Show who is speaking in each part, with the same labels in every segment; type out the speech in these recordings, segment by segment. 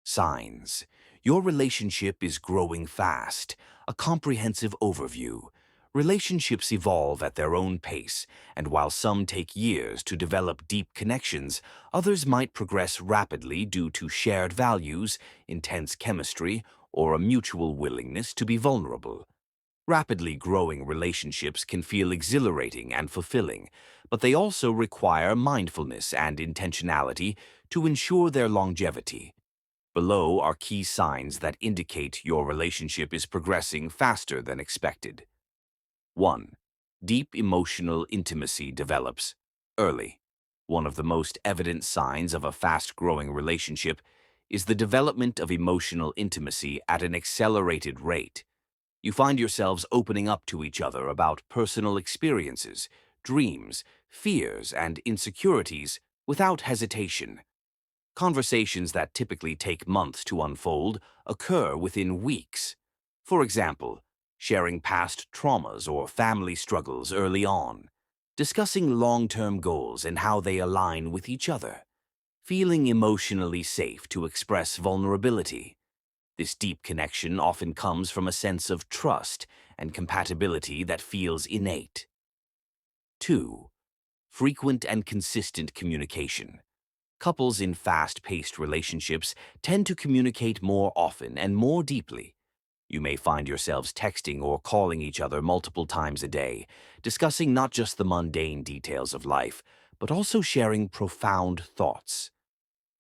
Speaker 1: Signs. Your relationship is growing fast. A comprehensive overview. Relationships evolve at their own pace, and while some take years to develop deep connections, others might progress rapidly due to shared values, intense chemistry, or a mutual willingness to be vulnerable. Rapidly growing relationships can feel exhilarating and fulfilling, but they also require mindfulness and intentionality to ensure their longevity. Below are key signs that indicate your relationship is progressing faster than expected. 1. Deep emotional intimacy develops early. One of the most evident signs of a fast-growing relationship is the development of emotional intimacy at an accelerated rate. You find yourselves opening up to each other about personal experiences, dreams, fears, and insecurities without hesitation. Conversations that typically take months to unfold occur within weeks. For example, sharing past traumas or family struggles early on, discussing long-term goals and how they align with each other, feeling emotionally safe to express vulnerability. This deep connection often comes from a sense of trust and compatibility that feels innate. 2. Frequent and consistent communication. Couples in fast-paced relationships tend to communicate more often and more deeply. You may find yourselves texting or calling each other multiple times a day, discussing not just the mundane details of life, but also sharing profound thoughts.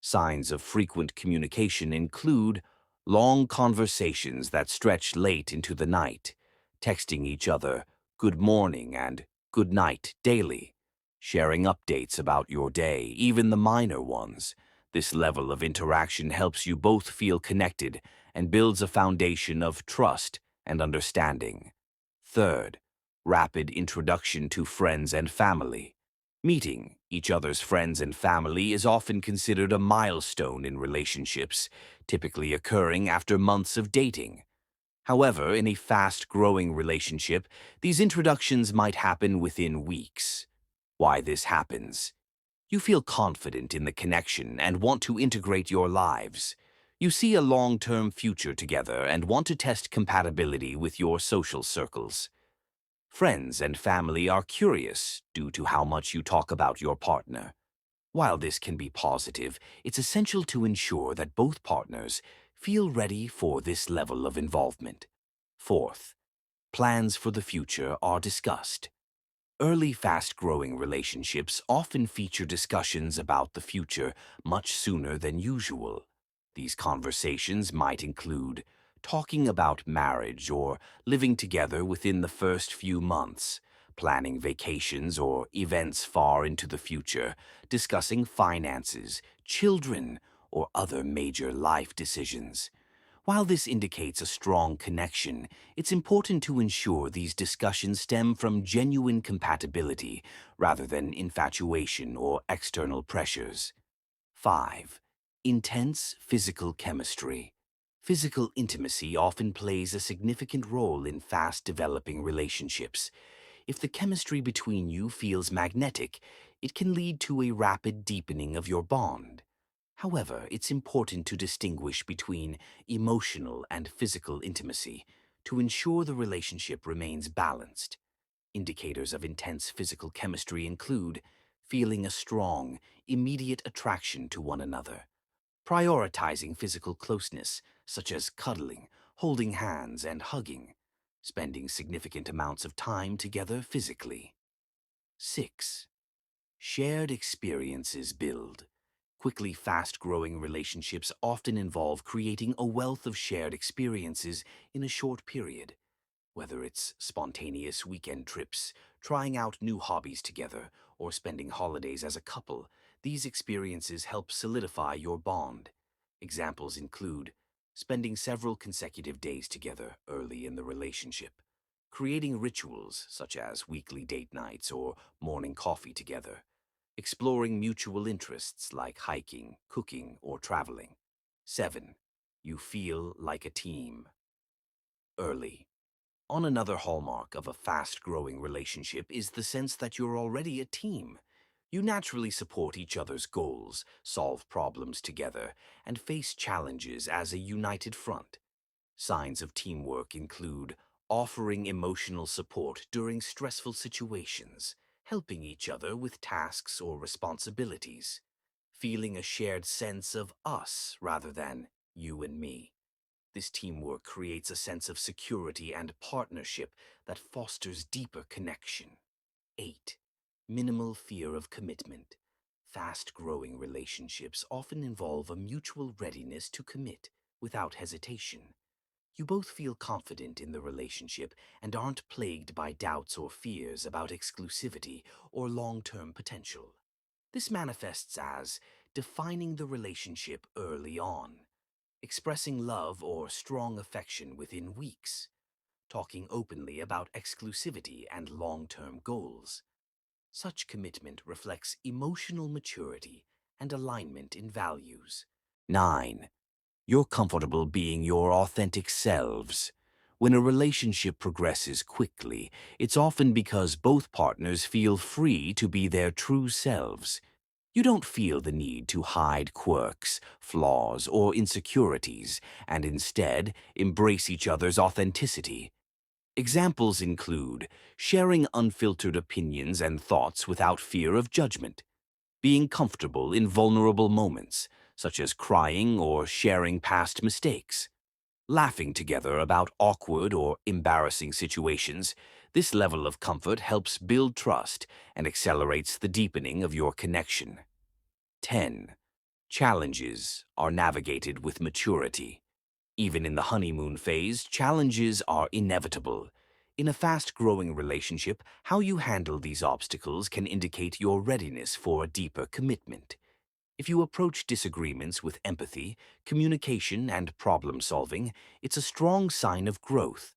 Speaker 1: Signs of frequent communication include long conversations that stretch late into the night, texting each other good morning and good night daily, sharing updates about your day, even the minor ones. This level of interaction helps you both feel connected and builds a foundation of trust and understanding. Third, rapid introduction to friends and family. Meeting each other's friends and family is often considered a milestone in relationships, typically occurring after months of dating. However, in a fast-growing relationship, these introductions might happen within weeks. Why this happens? You feel confident in the connection and want to integrate your lives. You see a long-term future together and want to test compatibility with your social circles. Friends and family are curious due to how much you talk about your partner. While this can be positive, it's essential to ensure that both partners feel ready for this level of involvement. Fourth, plans for the future are discussed. Early fast-growing relationships often feature discussions about the future much sooner than usual. These conversations might include talking about marriage or living together within the first few months, planning vacations or events far into the future, discussing finances, children, or other major life decisions. While this indicates a strong connection, it's important to ensure these discussions stem from genuine compatibility rather than infatuation or external pressures. 5. Intense physical chemistry. Physical intimacy often plays a significant role in fast-developing relationships. If the chemistry between you feels magnetic, it can lead to a rapid deepening of your bond. However, it's important to distinguish between emotional and physical intimacy to ensure the relationship remains balanced. Indicators of intense physical chemistry include feeling a strong, immediate attraction to one another, prioritizing physical closeness, such as cuddling, holding hands, and hugging, spending significant amounts of time together physically. 6. Shared experiences build. Quickly fast-growing relationships often involve creating a wealth of shared experiences in a short period. Whether it's spontaneous weekend trips, trying out new hobbies together, or spending holidays as a couple, these experiences help solidify your bond. Examples include spending several consecutive days together early in the relationship, creating rituals such as weekly date nights or morning coffee together, exploring mutual interests like hiking, cooking, or traveling. 7. You feel like a team. Early. On another hallmark of a fast-growing relationship is the sense that you're already a team. You naturally support each other's goals, solve problems together, and face challenges as a united front. Signs of teamwork include offering emotional support during stressful situations, helping each other with tasks or responsibilities, feeling a shared sense of us rather than you and me. This teamwork creates a sense of security and partnership that fosters deeper connection. 8. Minimal fear of commitment. Fast-growing relationships often involve a mutual readiness to commit without hesitation. You both feel confident in the relationship and aren't plagued by doubts or fears about exclusivity or long-term potential. This manifests as defining the relationship early on, expressing love or strong affection within weeks, talking openly about exclusivity and long-term goals. Such commitment reflects emotional maturity and alignment in values. 9. You're comfortable being your authentic selves. When a relationship progresses quickly, it's often because both partners feel free to be their true selves. You don't feel the need to hide quirks, flaws, or insecurities, and instead embrace each other's authenticity. Examples include sharing unfiltered opinions and thoughts without fear of judgment, being comfortable in vulnerable moments, such as crying or sharing past mistakes, laughing together about awkward or embarrassing situations. This level of comfort helps build trust and accelerates the deepening of your connection. 10. Challenges are navigated with maturity. Even in the honeymoon phase, challenges are inevitable. In a fast-growing relationship, how you handle these obstacles can indicate your readiness for a deeper commitment. If you approach disagreements with empathy, communication, and problem-solving, it's a strong sign of growth.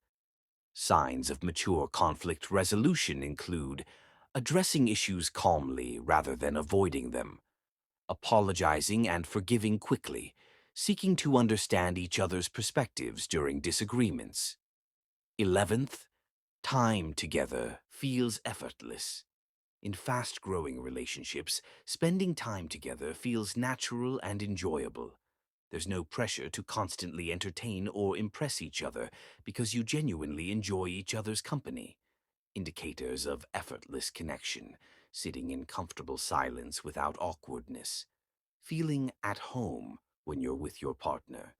Speaker 1: Signs of mature conflict resolution include addressing issues calmly rather than avoiding them, apologizing and forgiving quickly, seeking to understand each other's perspectives during disagreements. 11th, time together feels effortless. In fast-growing relationships, spending time together feels natural and enjoyable. There's no pressure to constantly entertain or impress each other because you genuinely enjoy each other's company. Indicators of effortless connection, sitting in comfortable silence without awkwardness, feeling at home when you're with your partner,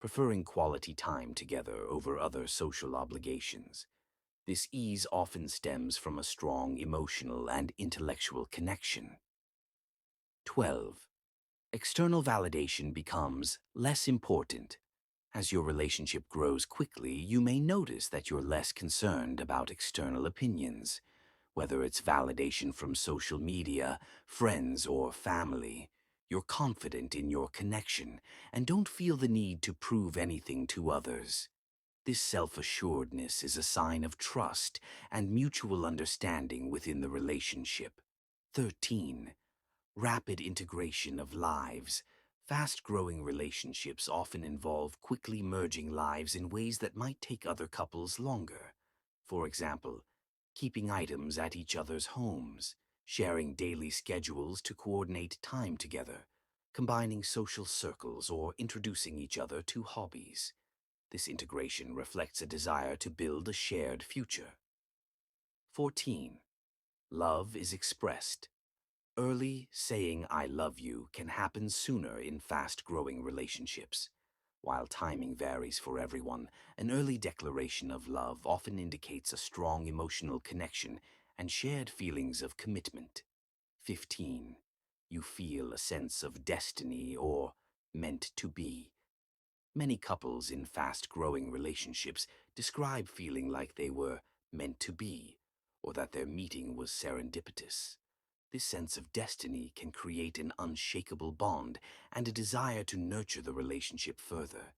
Speaker 1: preferring quality time together over other social obligations. This ease often stems from a strong emotional and intellectual connection. 12. External validation becomes less important. As your relationship grows quickly, you may notice that you're less concerned about external opinions, whether it's validation from social media, friends, or family. You're confident in your connection and don't feel the need to prove anything to others. This self-assuredness is a sign of trust and mutual understanding within the relationship. 13. Rapid integration of lives. Fast-growing relationships often involve quickly merging lives in ways that might take other couples longer. For example, keeping items at each other's homes, sharing daily schedules to coordinate time together, combining social circles, or introducing each other to hobbies. This integration reflects a desire to build a shared future. 14. Love is expressed. Early saying I love you can happen sooner in fast-growing relationships. While timing varies for everyone, an early declaration of love often indicates a strong emotional connection and shared feelings of commitment. 15. You feel a sense of destiny or meant to be. Many couples in fast-growing relationships describe feeling like they were meant to be, or that their meeting was serendipitous. This sense of destiny can create an unshakable bond and a desire to nurture the relationship further.